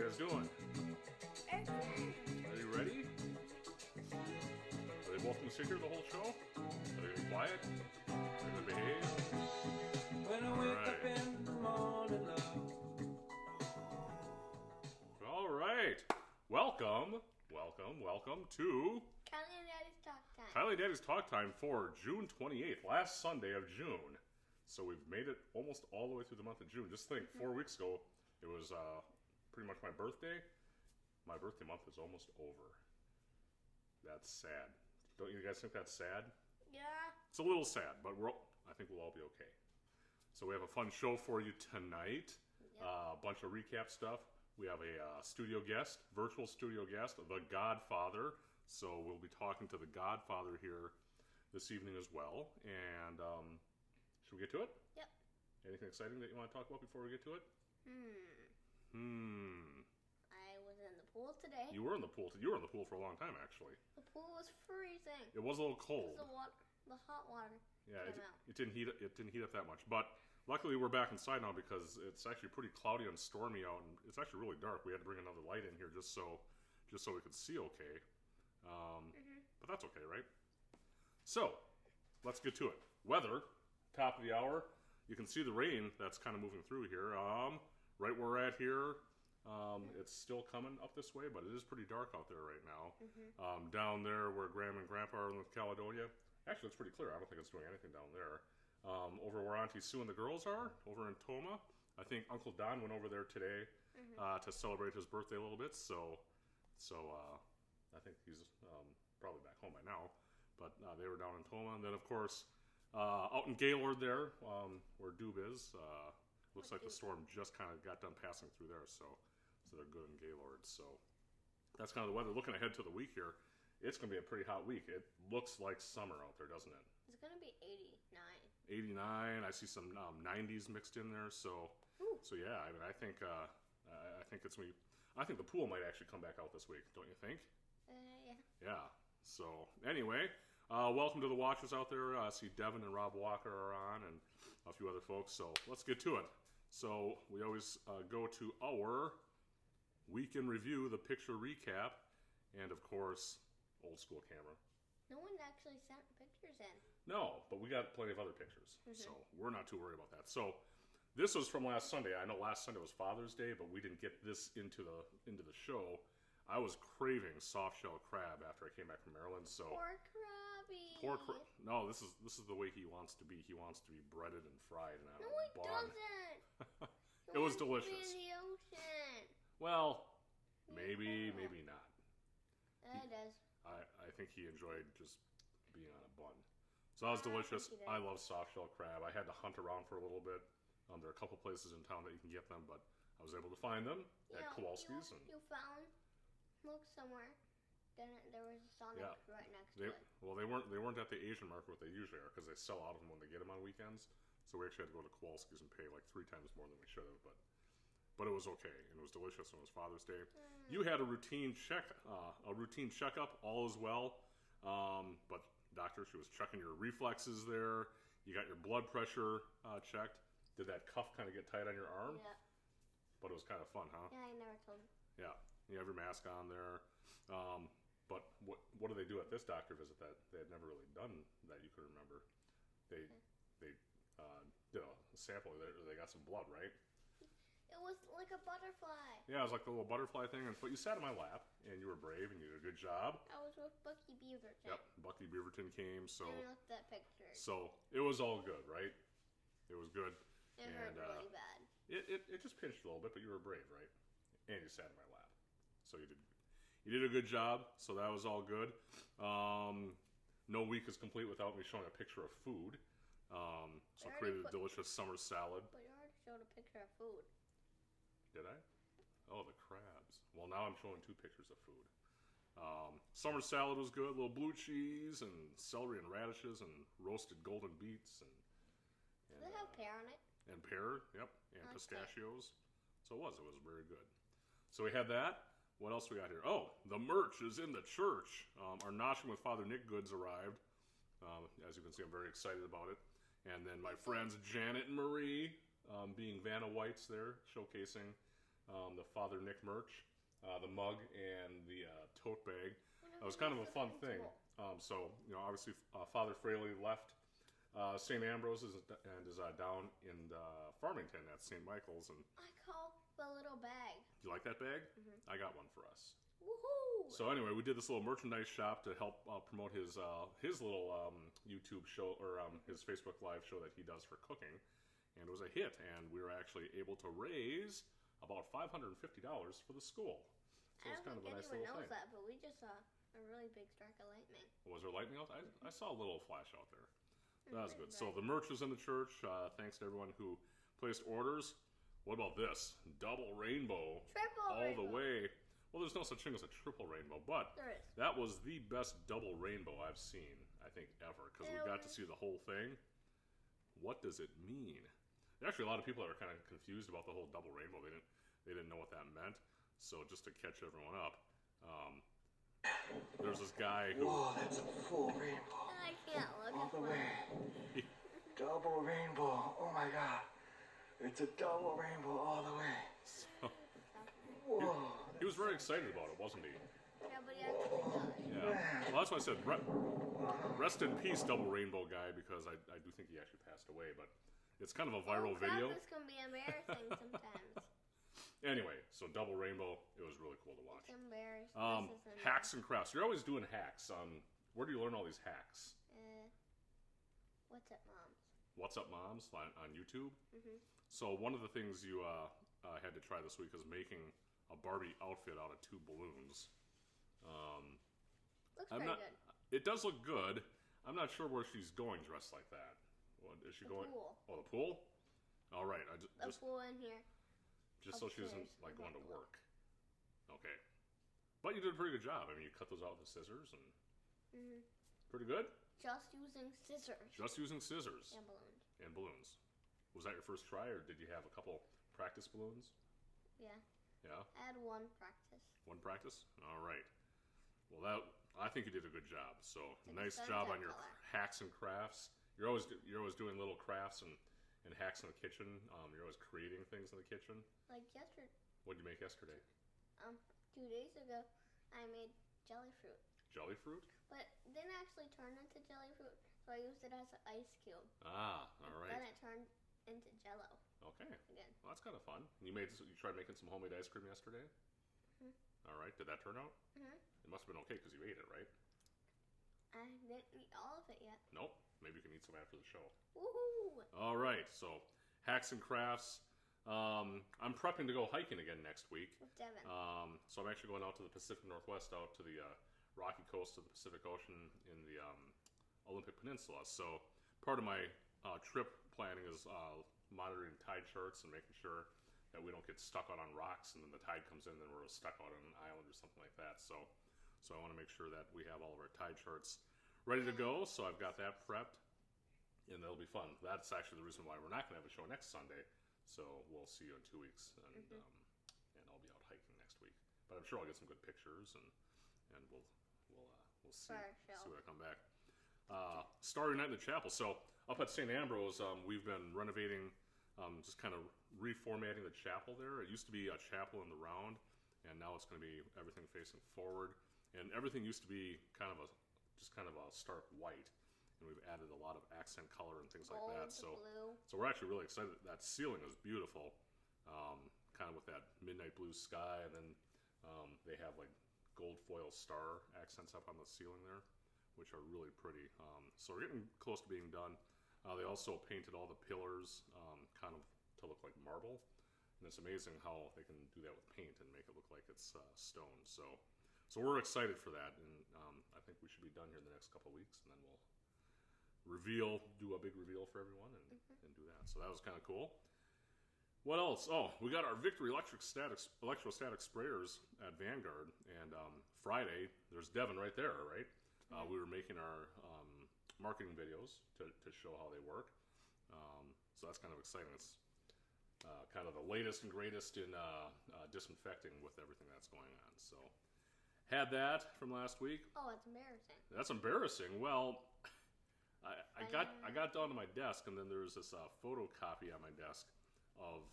guys doing? Are you ready? Are they both going to sit here the whole show? Are they going to be quiet? Are they going to behave? When I wake up in the morning, love. All right. Welcome to Kylie and Daddy's Talk Time. Kylie and Daddy's Talk Time for June 28th, last Sunday of June. So we've made it almost all the way through the month of June. Just think, 4 weeks ago, it was pretty much my birthday. My birthday month is almost over. That's sad. Don't you guys think that's sad? Yeah. It's a little sad, but I think we'll all be okay. So we have a fun show for you tonight. Yep. A bunch of recap stuff. We have a studio guest, virtual studio guest, the Godfather. So we'll be talking to the Godfather here this evening as well. And should we get to it? Yep. Anything exciting that you want to talk about before we get to it? I was in the pool today. You were in the pool. You were in the pool for a long time, actually. The pool was freezing. It was a little cold. The hot water. Yeah, came out. it didn't heat. It didn't heat up that much. But luckily, we're back inside now because it's actually pretty cloudy and stormy out, and it's actually really dark. We had to bring another light in here just so we could see okay. But that's okay, right? So let's get to it. Weather, top of the hour. You can see the rain that's kind of moving through here. Right where we're at here, it's still coming up this way, but it is pretty dark out there right now. Down there where Grandma and Grandpa are in North Caledonia, actually it's pretty clear. I don't think it's doing anything down there. Over where Auntie Sue and the girls are, over in Toma, I think Uncle Don went over there today to celebrate his birthday a little bit. So I think he's probably back home by now. But they were down in Toma, and then of course out in Gaylord there, where Doob is. Looks like the storm just kind of got done passing through there, so they're good in Gaylord. So that's kind of the weather. Looking ahead to the week here, it's going to be a pretty hot week. It looks like summer out there, doesn't it? It's going to be 89. 89. I see some 90s mixed in there. So yeah. I mean, I think it's me. I think the pool might actually come back out this week. Don't you think? Yeah. Yeah. So anyway, welcome to the watchers out there. I see Devin and Rob Walker are on, and a few other folks. So let's get to it. So we always go to our week in review, the picture recap, and of course, old school camera. No one actually sent pictures in. No, but we got plenty of other pictures, so we're not too worried about that. So this was from last Sunday. I know last Sunday was Father's Day, but we didn't get this into the show. I was craving soft shell crab after I came back from Maryland. So Poor Krabby. No, this is the way he wants to be. He wants to be breaded and fried and out No, of he a bun. doesn't. It was delicious. He wants to be in the ocean. Well, maybe not. It is. I think he enjoyed just being on a bun. So that was delicious. I love soft shell crab. I had to hunt around for a little bit. There are a couple places in town that you can get them, but I was able to find them at Kowalski's. You found. Look somewhere. Then there was a Sonic right next to it. Well, they weren't at the Asian market what they usually are because they sell out of them when they get them on weekends. So we actually had to go to Kowalski's and pay like 3 times more than we should have, but it was okay and it was delicious and it was Father's Day. You had a routine checkup, all is well. But doctor, she was checking your reflexes there. You got your blood pressure checked. Did that cuff kind of get tight on your arm? Yeah. But it was kind of fun, huh? Yeah, I never told him. Yeah. You have your mask on there. But what do they do at this doctor visit that they had never really done that you could remember? They did a sample. They got some blood, right? It was like a butterfly. Yeah, it was like the little butterfly thing. But you sat in my lap, and you were brave, and you did a good job. I was with Bucky Beaverton. Yep, Bucky Beaverton came. So I looked at pictures. So it was all good, right? It was good. It hurt really bad. It just pinched a little bit, but you were brave, right? And you sat in my lap. So you did a good job, so that was all good. No week is complete without me showing a picture of food. So I created a delicious summer salad. But you already showed a picture of food. Did I? Oh, the crabs. Well, now I'm showing 2 pictures of food. Summer salad was good. A little blue cheese and celery and radishes and roasted golden beets. Does it have pear on it? And pear, yep. And pistachios. So it was very good. So we had that. What else we got here? Oh, the merch is in the church. Our Noshing with Father Nick goods arrived. As you can see, I'm very excited about it. And then my friends Janet and Marie, being Vanna Whites there, showcasing the Father Nick merch, the mug, and the tote bag. It was kind of a fun thing. So, obviously, Father Fraley left St. Ambrose's and is down in Farmington at St. Michael's. And I call the little bag. do you like that bag? I got one for us. Woohoo! So anyway, we did this little merchandise shop to help promote his little YouTube show, or his Facebook Live show that he does for cooking. And it was a hit, and we were actually able to raise about $550 for the school. So it's kind of a nice little thing. That, but we just saw a really big strike of lightning. Was there lightning out? I saw a little flash out there. That was good. So the merch was in the church. Thanks to everyone who placed orders. What about this? Double rainbow. Triple all rainbow. the way. Well, there's no such thing as a triple rainbow, but there is. That was the best double rainbow I've seen, I think, ever, because we got to see the whole thing. What does it mean? Actually, a lot of people are kind of confused about the whole double rainbow. They didn't know what that meant. So just to catch everyone up, there's this guy who... Whoa, that's a full rainbow. I can't look all at the mine. way. Double rainbow. Oh my god. It's a double rainbow all the way. So, Whoa. he was very excited about it, wasn't he? Yeah, but he actually does. Yeah. Well, that's why I said rest in peace, double rainbow guy, because I do think he actually passed away. But it's kind of a viral video. This can be embarrassing sometimes. Anyway, so double rainbow, it was really cool to watch. It's embarrassing. Hacks and crafts. You're always doing hacks. Where do you learn all these hacks? What's up, Moms? What's Up Moms on YouTube. So one of the things you had to try this week is making a Barbie outfit out of 2 balloons. Looks pretty good. It does look good. I'm not sure where she's going dressed like that. What is she going? Pool. Oh, the pool. All right. The pool in here. Just so she isn't like going to work. Okay. But you did a pretty good job. I mean, you cut those out with the scissors and pretty good. Just using scissors. Just using scissors. And balloons. And balloons. Was that your first try, or did you have a couple practice balloons? Yeah. Yeah? I had one practice. One practice? All right. Well, I think you did a good job. So, nice job on your hacks and crafts. You're always doing little crafts and hacks in the kitchen. You're always creating things in the kitchen. Like yesterday. What did you make yesterday? 2 days ago, I made jelly fruit. Jelly fruit? But it didn't actually turn into jelly fruit, so I used it as an ice cube. Ah, all right. Then it turned into Jello. Okay. Again. Well, that's kind of fun. You tried making some homemade ice cream yesterday? All right. Did that turn out? It must have been okay because you ate it, right? I didn't eat all of it yet. Nope. Maybe you can eat some after the show. Woohoo! All right. So, hacks and crafts. I'm prepping to go hiking again next week. With Devin. So I'm actually going out to the Pacific Northwest, out to the rocky coast of the Pacific Ocean in the Olympic Peninsula. So part of my trip planning is monitoring tide charts and making sure that we don't get stuck out on rocks and then the tide comes in and then we're stuck out on an island or something like that. So I want to make sure that we have all of our tide charts ready to go. So I've got that prepped, and that'll be fun. That's actually the reason why we're not going to have a show next Sunday. So we'll see you in 2 weeks, and I'll be out hiking next week. But I'm sure I'll get some good pictures, and we'll see when I come back. Starry Night in the Chapel. So up at St. Ambrose, we've been renovating, just kind of reformatting the chapel there. It used to be a chapel in the round, and now it's going to be everything facing forward. And everything used to be kind of a stark white. And we've added a lot of accent color and things like that. So we're actually really excited. That ceiling is beautiful, kind of with that midnight blue sky, and then they have like gold foil star accents up on the ceiling there, which are really pretty. So we're getting close to being done. They also painted all the pillars kind of to look like marble, and it's amazing how they can do that with paint and make it look like it's stone. So we're excited for that, and I think we should be done here in the next couple of weeks, and then we'll do a big reveal for everyone and do that. So that was kind of cool. What else? Oh, we got our Victory electrostatic sprayers at Vanguard, and Friday there's Devin right there, right? We were making our marketing videos to show how they work. So that's kind of exciting. It's kind of the latest and greatest in disinfecting with everything that's going on. So had that from last week. Oh, it's embarrassing. That's embarrassing. Well, I got down to my desk, and then there was this photocopy on my desk of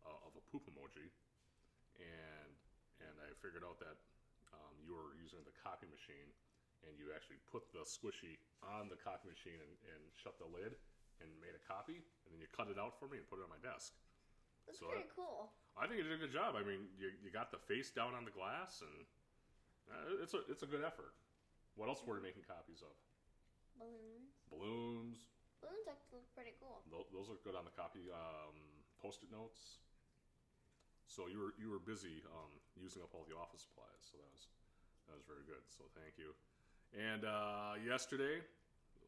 a poop emoji, and I figured out that you were using the copy machine, and you actually put the squishy on the copy machine and shut the lid and made a copy, and then you cut it out for me and put it on my desk. That's pretty cool. I think you did a good job. I mean, you got the face down on the glass, and it's a good effort. What else were you making copies of? Balloons. Balloons. Balloons actually look pretty cool. Those look good on the copy. Post-it notes. So you were busy using up all the office supplies. So that was very good. So thank you. And yesterday,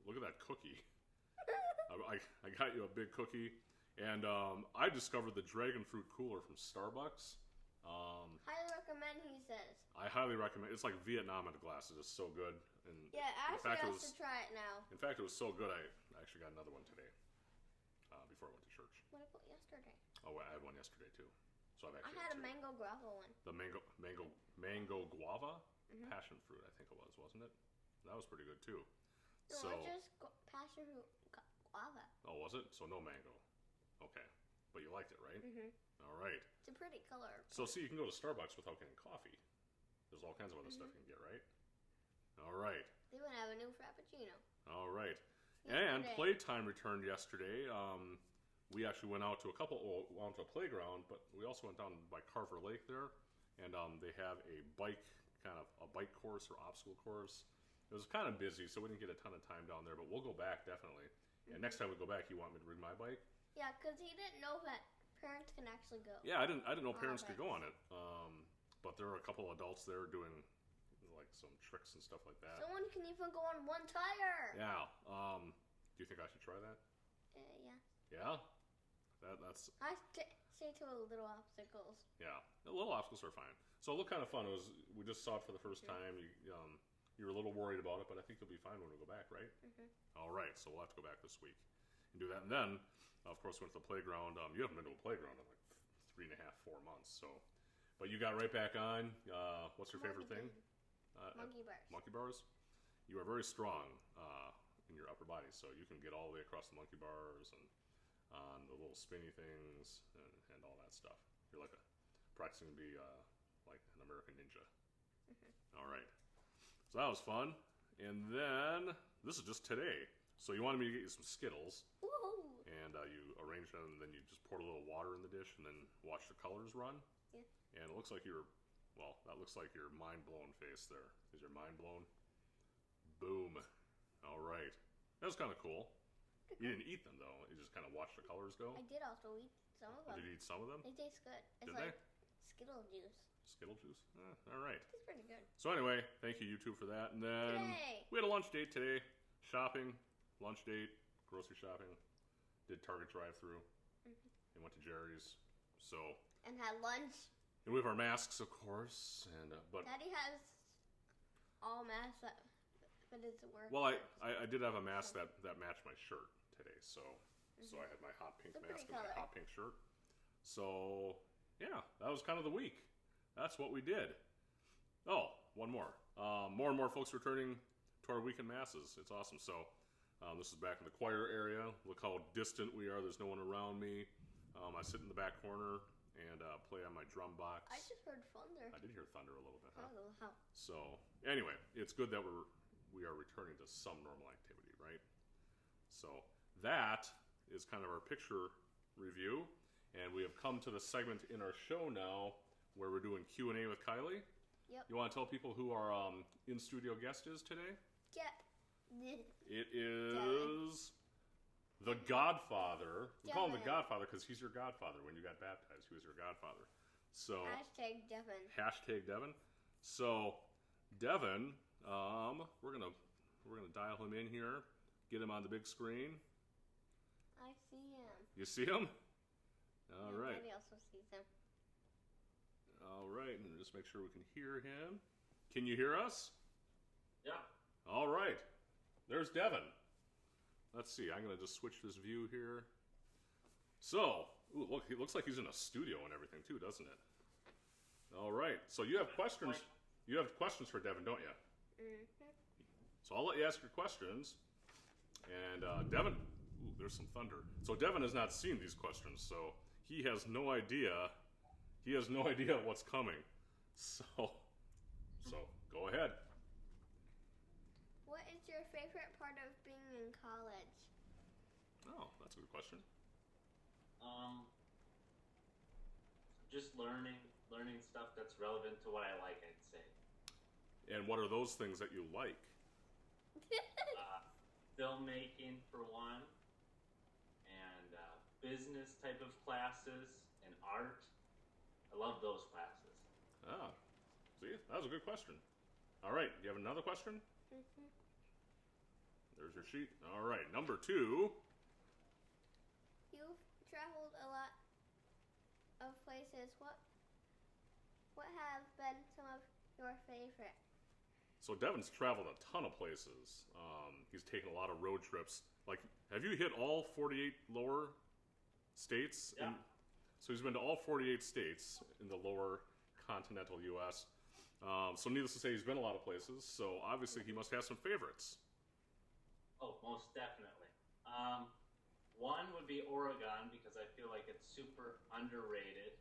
look at that cookie. I got you a big cookie, and I discovered the dragon fruit cooler from Starbucks. Highly recommend, he says. I highly recommend. It's like Vietnam at a glass. It is so good. And yeah, Ashley has to try it now. In fact, it was so good. I actually got another one today before I went to church. What about yesterday? Oh, I had one yesterday too. So I had a mango guava one. The mango guava, passion fruit. I think it was, wasn't it? That was pretty good too. No, so just passion fruit guava. Oh, was it? So no mango. Okay, but you liked it, right? All right. It's a pretty color. So see, you can go to Starbucks without getting coffee. There's all kinds of other stuff you can get, right? All right. They would have a new frappuccino. All right. Yesterday. And playtime returned yesterday. We actually went out to a playground, but we also went down by Carver Lake there, and they have a bike course or obstacle course. It was kind of busy, so we didn't get a ton of time down there, but we'll go back definitely. And next time we go back, you want me to bring my bike? Yeah, because he didn't know that parents can actually go. Yeah, I didn't know parents could go on it. But there are a couple adults there doing like some tricks and stuff like that. Someone can even go on one tire. Yeah. Do you think I should try that? Yeah. Yeah. That's. I stay to little obstacles. Yeah, the little obstacles are fine. So it looked kind of fun. We just saw it for the first time. You were a little worried about it, but I think you'll be fine when we go back, right? All right. So we'll have to go back this week and do that. And then, of course, went to the playground. You haven't been to a playground in like 3.5, 4 months. So, but you got right back on. What's your favorite thing? Monkey bars. Monkey bars. You are very strong in your upper body, so you can get all the way across the monkey bars and on the little spinny things and all that stuff. You're like practicing to be like an American ninja. All right. So that was fun. And then this is just today. So you wanted me to get you some Skittles. Woohoo! And you arrange them, and then you just pour a little water in the dish, and then watch the colors run. Yeah. And it looks like that looks like your mind-blown face there. Is your mind blown? Boom. All right. That was kind of cool. You didn't eat them, though. You just kind of watched the colors go. I did also eat some of them. Did you eat some of them? They taste good. It's Did like Skittle juice. Skittle juice? All right. It's pretty good. So anyway, thank you, YouTube, for that. And then we had a lunch date today. Shopping, lunch date, grocery shopping. Did Target drive-thru. And went to Jerry's. So. And had lunch. And we have our masks, of course. And but Daddy has all masks that it's work. Well, I did have a mask that matched my shirt today, so I had my hot pink mask and my hot pink shirt. So yeah, that was kind of the week. That's what we did. Oh, one more. More and more folks returning to our weekend masses. It's awesome. So this is back in the choir area. Look how distant we are. There's no one around me. I sit in the back corner and play on my drum box. I just heard thunder. I did hear thunder a little bit, huh? Oh, wow. So anyway, it's good that we are returning to some normal activity, right? So that is kind of our picture review, and we have come to the segment in our show now where we're doing Q&A with Kylie. Yep. You want to tell people who our in-studio guest is today? Yeah. It is the Godfather. We call him the Godfather because he's your godfather. When you got baptized, he was your godfather. So #Devin. #Devin. So Devin, we're gonna dial him in here, get him on the big screen. I see him. You see him? All right. Daddy also sees him. All right, and just make sure we can hear him. Can you hear us? Yeah. All right. There's Devin. Let's see. I'm gonna just switch this view here. So, ooh, look, it looks like he's in a studio and everything too, doesn't it? All right. So you have questions. You have questions for Devin, don't you? So I'll let you ask your questions. And Devin, ooh, there's some thunder. So Devin has not seen these questions, so he has no idea He has no idea what's coming. So go ahead. What is your favorite part of being in college? Oh, that's a good question. Just learning stuff that's relevant to what I like, I'd say. And what are those things that you like? Filmmaking for one, and business type of classes, and art. I love those classes. Ah, see, that was a good question. All right, you have another question? Mm-hmm. There's your sheet. All right, number 2. You've traveled a lot of places. What have been some of your favorite? So Devin's traveled a ton of places. He's taken a lot of road trips. Like, have you hit all 48 lower states? Yeah. So he's been to all 48 states in the lower continental U.S. So needless to say, he's been a lot of places. So obviously he must have some favorites. Oh, most definitely. One would be Oregon, because I feel like it's super underrated.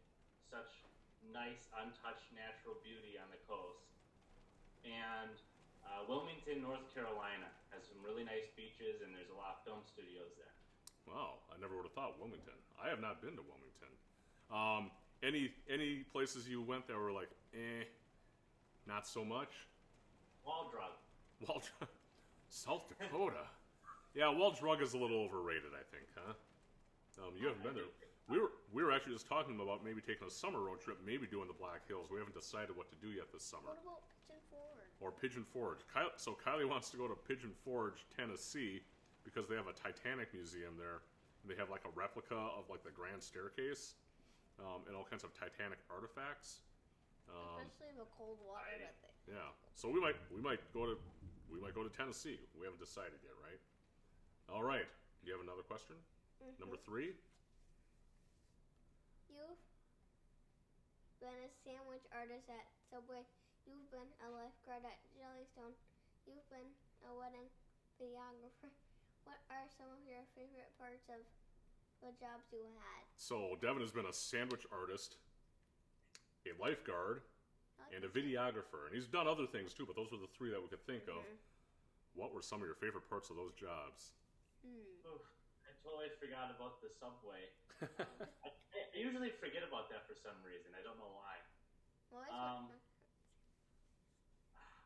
Such nice, untouched natural beauty on the coast. And Wilmington, North Carolina has some really nice beaches, and there's a lot of film studios there. Wow, I never would have thought Wilmington. I have not been to Wilmington. Any places you went that were like, not so much? Wall Drug. South Dakota. Yeah, Wall Drug is a little overrated, I think, huh? You haven't been there. We were actually just talking about maybe taking a summer road trip, maybe doing the Black Hills. We haven't decided what to do yet this summer. What about Pigeon Forge? Or Pigeon Forge. So Kylie wants to go to Pigeon Forge, Tennessee, because they have a Titanic museum there. And they have like a replica of like the Grand Staircase, and all kinds of Titanic artifacts. Especially the cold water that they. Yeah. So we might go to Tennessee. We haven't decided yet, right? All right. Do you have another question? Mm-hmm. Number 3. You've been a sandwich artist at Subway. You've been a lifeguard at Jellystone. You've been a wedding videographer. What are some of your favorite parts of the jobs you had? So Devin has been a sandwich artist, a lifeguard, and a videographer. And he's done other things too, but those were the 3 that we could think of. What were some of your favorite parts of those jobs? Oof, I totally forgot about the Subway. I usually forget about that for some reason. I don't know why.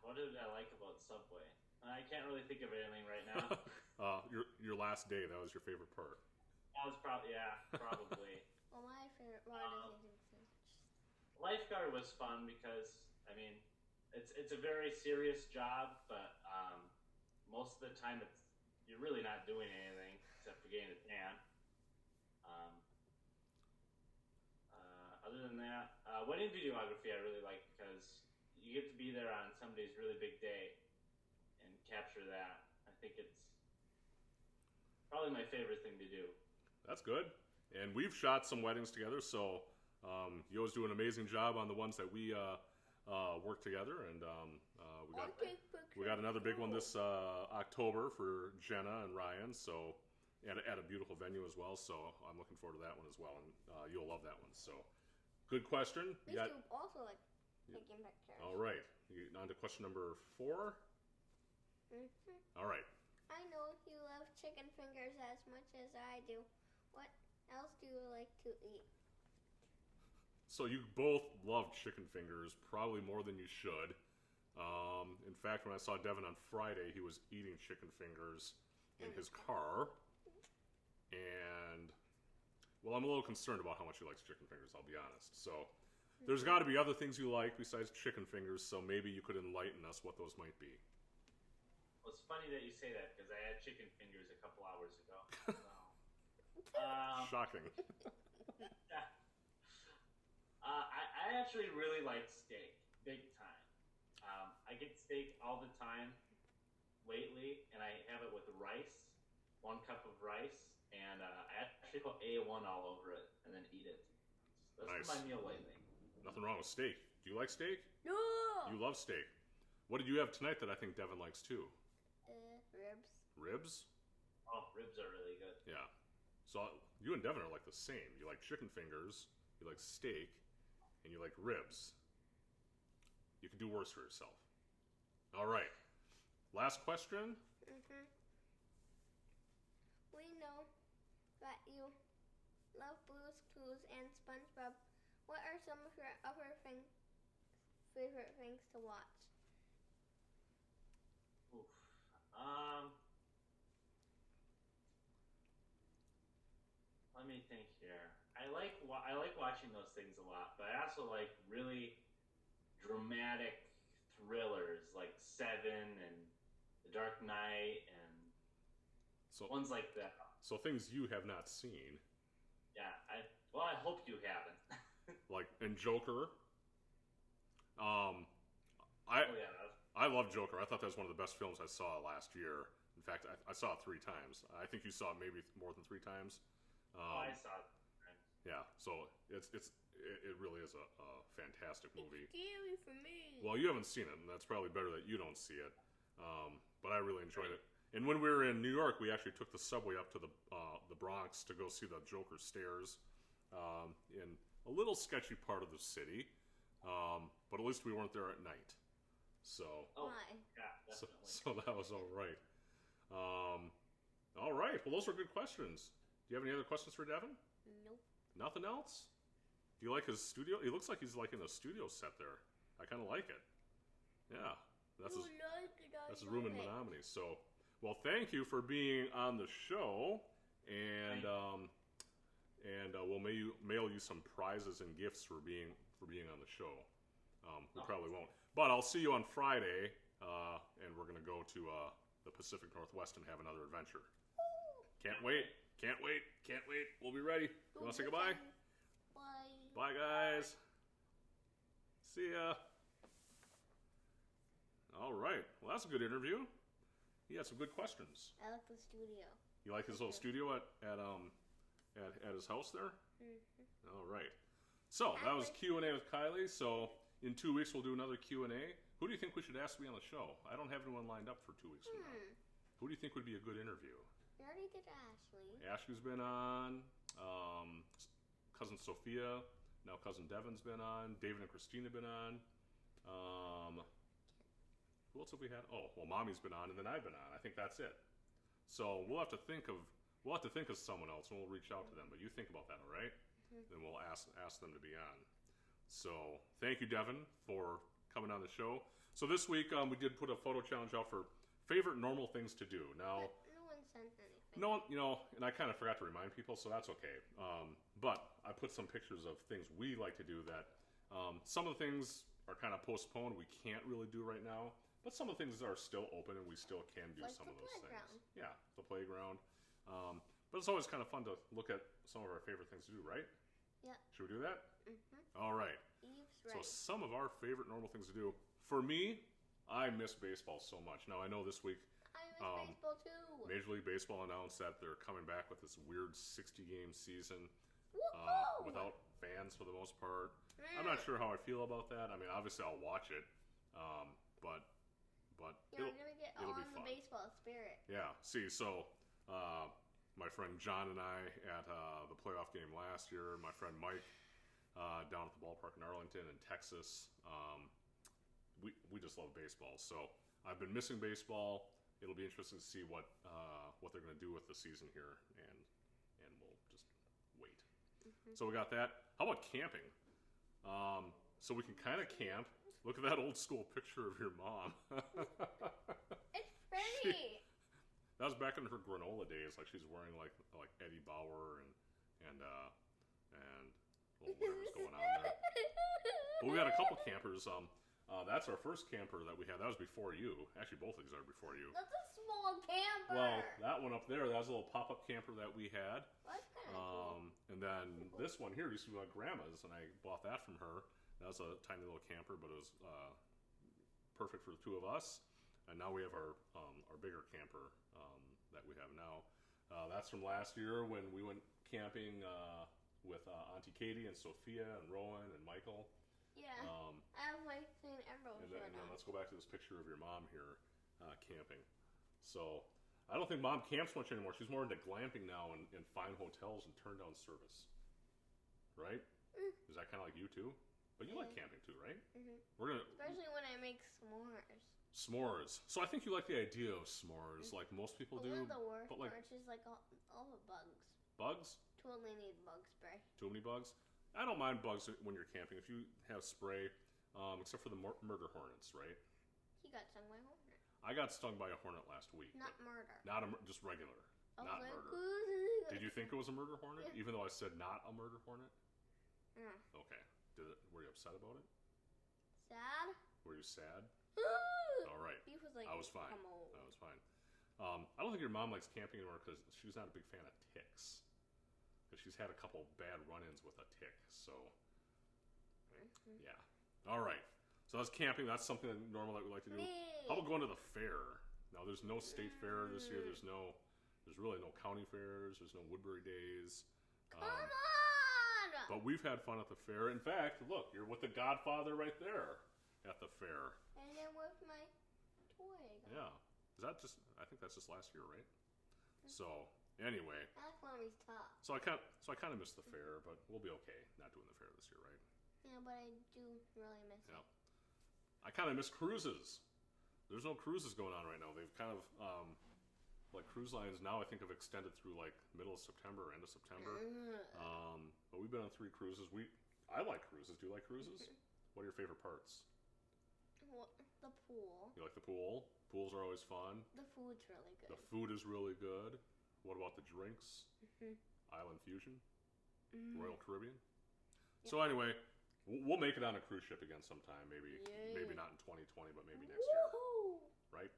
What did I like about Subway? I can't really think of anything right now. Your last day, that was your favorite part. That was probably. Well, my favorite part is eating sandwiches. Lifeguard was fun because, I mean, it's a very serious job, but most of the time you're really not doing anything except for getting a tan. Other than that, wedding videography I really like because you get to be there on somebody's really big day and capture that. I think it's probably my favorite thing to do. That's good. And we've shot some weddings together, so you always do an amazing job on the ones that we work together. And we got another big one this October for Jenna and Ryan, so at a beautiful venue as well. So I'm looking forward to that one as well, and you'll love that one. So good question. We do also like taking pictures. All right. On to question number 4. All right. I know you love chicken fingers as much as I do. What else do you like to eat? So you both love chicken fingers, probably more than you should. In fact, when I saw Devin on Friday, he was eating chicken fingers in his car. And, well, I'm a little concerned about how much he likes chicken fingers, I'll be honest. So there's got to be other things you like besides chicken fingers, so maybe you could enlighten us what those might be. Well, it's funny that you say that because I had chicken fingers a couple hours ago. Shocking. I actually really like steak, big time. I get steak all the time lately, and I have it with rice, 1 cup of rice, and I actually put A1 all over it and then eat it. That's Nice. my meal lately. Nothing wrong with steak. Do you like steak? No! You love steak. What did you have tonight that I think Devin likes too? Ribs. Ribs? Oh, ribs are really good. Yeah. So you and Devin are like the same. You like chicken fingers, you like steak, and you like ribs, you can do worse for yourself. All right. Last question. We know that you love Blue's Clues and SpongeBob. What are some of your other favorite things to watch? Oof. Let me think here. I like watching those things a lot, but I also like really dramatic thrillers like Seven and The Dark Knight and ones like that. So things you have not seen. Yeah, I hope you haven't. Like in Joker. I love Joker. I thought that was one of the best films I saw last year. In fact, I saw it 3 times. I think you saw it maybe more than 3 times. I saw it. Yeah, so it really is a fantastic movie. It's scary for me. Well, you haven't seen it, and that's probably better that you don't see it. But I really enjoyed it. And when we were in New York, we actually took the subway up to the Bronx to go see the Joker stairs in a little sketchy part of the city. But at least we weren't there at night. So, yeah, definitely. so that was all right. All right. Well, those were good questions. Do you have any other questions for Devin? Nope. Nothing else? Do you like his studio? He looks like he's like in a studio set there. I kind of like it. Yeah. That's his room in Menominee. So, well, thank you for being on the show. And we'll mail you some prizes and gifts for being on the show. We probably won't. But I'll see you on Friday, and we're going to go to the Pacific Northwest and have another adventure. Can't wait. Can't wait. Can't wait. We'll be ready. You want to say goodbye? Bye. Bye, guys. See ya. All right. Well, that's a good interview. He had some good questions. I like the studio. You like his little studio at his house there? Mm-hmm. All right. So that was Q&A with Kylie. So in 2 weeks we'll do another Q&A. Who do you think we should ask to be on the show? I don't have anyone lined up for 2 weeks from now. Who do you think would be a good interview? We already did Ashley. Ashley's been on. Cousin Sophia. Now Cousin Devin's been on. David and Christina have been on. Who else have we had? Oh, well, Mommy's been on, and then I've been on. I think that's it. So we'll have to think of someone else, and we'll reach out to them. But you think about that, all right? Then we'll ask them to be on. So thank you, Devin, for coming on the show. So this week we did put a photo challenge out for favorite normal things to do. Now, no one sent anything. no, and I kind of forgot to remind people, so that's okay. But I put some pictures of things we like to do that some of the things are kind of postponed. We can't really do right now. But some of the things are still open, and we still can do like some of those playground. things. Yeah, the playground. But it's always kind of fun to look at some of our favorite things to do, right? Yeah. Should we do that? Mm-hmm. All right. Eve's So right. some of our favorite normal things to do. For me, I miss baseball so much. Now, I know this week I miss baseball too. Major League Baseball announced that they're coming back with this weird 60-game season without fans for the most part. I'm not sure how I feel about that. I mean, obviously I'll watch it, but You're gonna get all it'll be in the fun. baseball spirit. Yeah. See, so my friend John and I at the playoff game last year, my friend Mike down at the ballpark in Arlington in Texas, we just love baseball. So I've been missing baseball. It'll be interesting to see what they're going to do with the season here, and we'll just wait. So we got that. How about camping? So we can kind of camp. Look at that old school picture of your mom. It's pretty. That was back in her granola days. Like she's wearing like Eddie Bauer and whatever's going on there. But we had a couple campers. That's our first camper that we had. That was before you. Actually, both of these are before you. That's a small camper. Well, that one up there, that was a little pop-up camper that we had. That's kind of cool. And then this one here used to be my grandma's, and I bought that from her. That was a tiny little camper, but it was perfect for the two of us. And now we have our bigger camper that we have now. That's from last year when we went camping with Auntie Katie and Sophia and Rowan and Michael. Yeah. I have like seen emerald. And then let's go back to this picture of your mom here camping. So I don't think Mom camps much anymore. She's more into glamping now and fine hotels and turn down service. Right? Is that kind of like you too? But you like camping too, right? Mhm. We're gonna Especially when I make s'mores. s'mores. So I think you like the idea of s'mores, like most people But do. one of the worst but like parts is like all the bugs. bugs, Totally need bug spray. too many bugs. I don't mind bugs when you're camping if you have spray, except for the murder hornets, right? He got stung by a hornet. I got stung by a hornet last week. Not murder. Not just regular, I was not like, murder. Did you think it was a murder hornet, even though I said not a murder hornet? Yeah. Okay. Were you upset about it? Sad? Were you sad? All right. Beef was like, I was fine. Come on. I was fine. I don't think your mom likes camping anymore because she's not a big fan of ticks. Because she's had a couple bad run-ins with a tick. So, yeah. All right. So that's camping. That's something that normally we like to do. How about going to the fair? Now, there's no state fair this year. There's really no county fairs. There's no Woodbury Days. Come on! But we've had fun at the fair. In fact, look, you're with the Godfather right there at the fair. And then with my toy. Yeah. Is that just? I think that's just last year, right? So anyway. I like Mommy's top. So I kind of missed the fair, but we'll be okay not doing the fair this year, right? Yeah, but I do really miss Yeah. it. I kind of miss cruises. There's no cruises going on right now. They've kind of like cruise lines now. I think have extended through like middle of September, end of September. But we've been on 3 cruises. I like cruises. Do you like cruises? What are your favorite parts? Well, the pool. You like the pool? Pools are always fun. The food's really good. The food is really good. What about the drinks? Island Fusion? Royal Caribbean? Yep. So anyway, we'll make it on a cruise ship again sometime. Maybe not in 2020, but maybe next year. Right?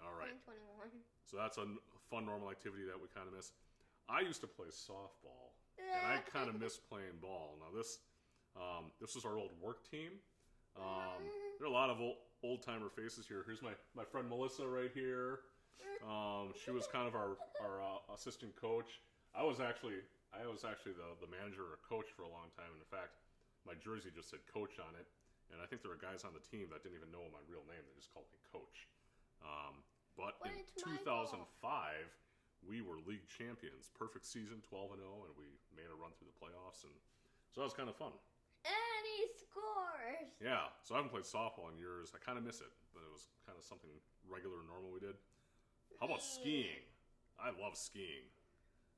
All right. 2021. So that's a fun, normal activity that we kind of miss. I used to play softball, and I kind of miss playing ball. Now this was our old work team. There are a lot of old timer faces here. Here's my friend Melissa right here. She was kind of our assistant coach. I was actually the manager or coach for a long time. And in fact, my jersey just said coach on it. And I think there were guys on the team that didn't even know my real name. They just called me coach. But in 2005, we were league champions. Perfect season, 12-0, and we made a run through the playoffs. And so that was kind of fun. And he scores! Yeah, so I haven't played softball in years. I kind of miss it, but it was kind of something regular and normal we did. How about skiing? I love skiing.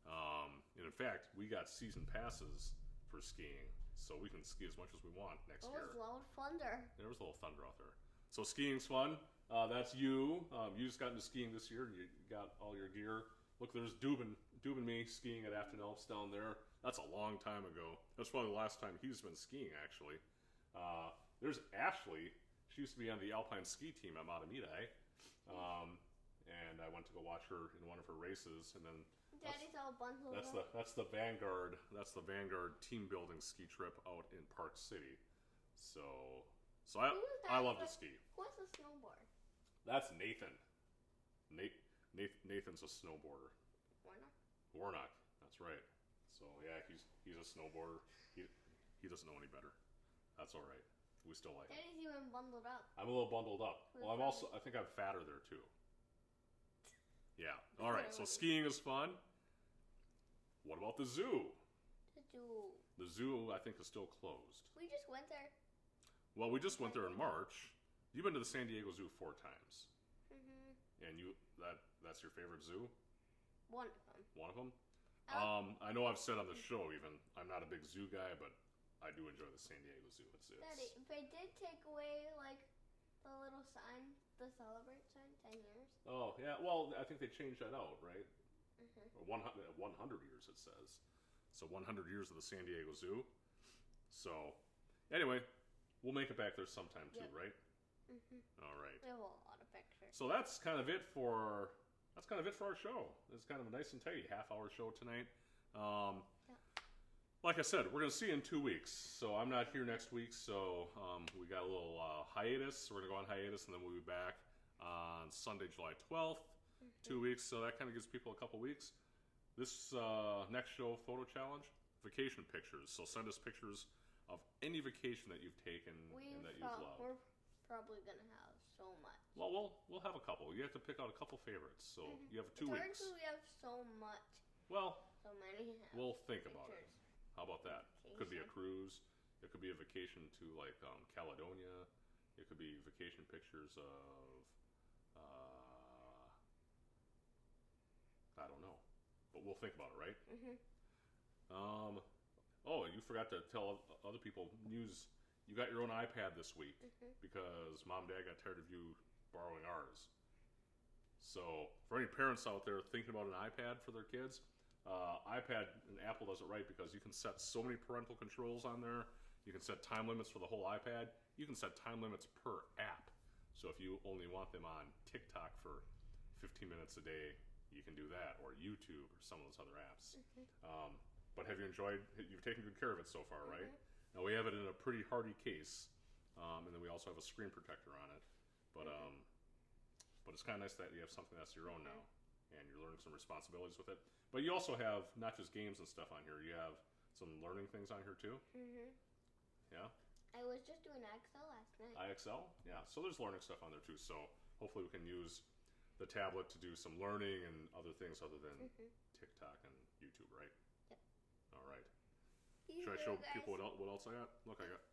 And in fact, we got season passes for skiing, so we can ski as much as we want next year. It was loud thunder. There was a little thunder out there. So skiing's fun. That's you. You just got into skiing this year. You got all your gear. Look, there's Dubin me skiing at Afton Alps down there. That's a long time ago. That's probably the last time he's been skiing, actually. There's Ashley. She used to be on the Alpine ski team at Matamidi. And I went to go watch her in one of her races. And then Daddy's all bundled up. that's the Vanguard. That's the Vanguard team building ski trip out in Park City. So I love to ski. What's a snowboard? That's Nathan. Nathan's a snowboarder. Warnock. That's right. So yeah, he's a snowboarder. He doesn't know any better. That's all right. We still like him. Daddy's even bundled up. I'm a little bundled up. Well, I think I'm fatter there too. Yeah. All right. So skiing is fun. What about the zoo? The zoo. The zoo, I think, is still closed. We just went there. Well, we just went there in March. You've been to the San Diego Zoo 4 times. And that's your favorite zoo? One of them. One of them? I know I've said on the show even, I'm not a big zoo guy, but I do enjoy the San Diego Zoo. Daddy, they did take away, like, the little sign, the Celebrate sign, 10 years. Oh, yeah. Well, I think they changed that out, right? 100 years, it says. So 100 years of the San Diego Zoo. So, anyway, we'll make it back there sometime too, right? All right. We have a lot of pictures. So that's kind of it for our show. It's kind of a nice and tight half-hour show tonight. Like I said, we're going to see you in 2 weeks. So I'm not here next week, so we got a little hiatus. We're going to go on hiatus, and then we'll be back on Sunday, July 12th. 2 weeks, so that kind of gives people a couple weeks. This next show, Photo Challenge, vacation pictures. So send us pictures of any vacation that you've taken and that you've loved. We're probably going to have so much. Well, we'll have a couple. You have to pick out a couple favorites. So you have 2 weeks. We have so much. Well, So many. we'll think about it. How about that? Could be a cruise. It could be a vacation to like Caledonia. It could be vacation pictures of I don't know, but we'll think about it, right? Oh, you forgot to tell other people news. You got your own iPad this week because Mom and Dad got tired of you borrowing ours. So for any parents out there thinking about an iPad for their kids, iPad and Apple does it right because you can set so many parental controls on there. You can set time limits for the whole iPad. You can set time limits per app. So if you only want them on TikTok for 15 minutes a day, you can do that, or YouTube, or some of those other apps. But have you enjoyed? You've taken good care of it so far, right? Now we have it in a pretty hardy case, and then we also have a screen protector on it. But it's kind of nice that you have something that's your own now, and you're learning some responsibilities with it. But you also have not just games and stuff on here. You have some learning things on here too. Yeah. I was just doing IXL last night. IXL, yeah. So there's learning stuff on there too. So hopefully we can use the tablet to do some learning and other things other than TikTok and YouTube, right? Yep. All right. Should I show people what else I got? Look, I got.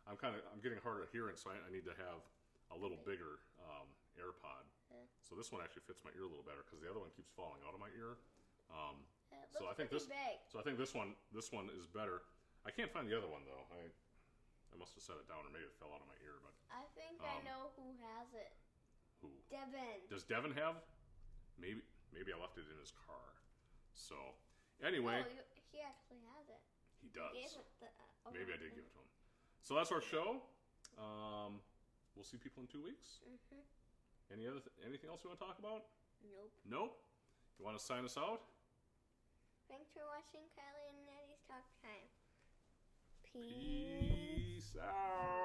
I'm getting hard of hearing, so I need to have a little bigger AirPod. So this one actually fits my ear a little better because the other one keeps falling out of my ear. So I think this. Big. So I think this one is better. I can't find the other one though. I must have set it down, or maybe it fell out of my ear. But I think I know who has it. Who? Devin. Does Devin have? Maybe I left it in his car. So anyway, he actually has it. He does. He gave it Maybe I did give it to him. So that's our show. We'll see people in 2 weeks. Anything else you want to talk about? Nope. You want to sign us out? Thanks for watching Kylie and Nettie's Talk Time. Peace out.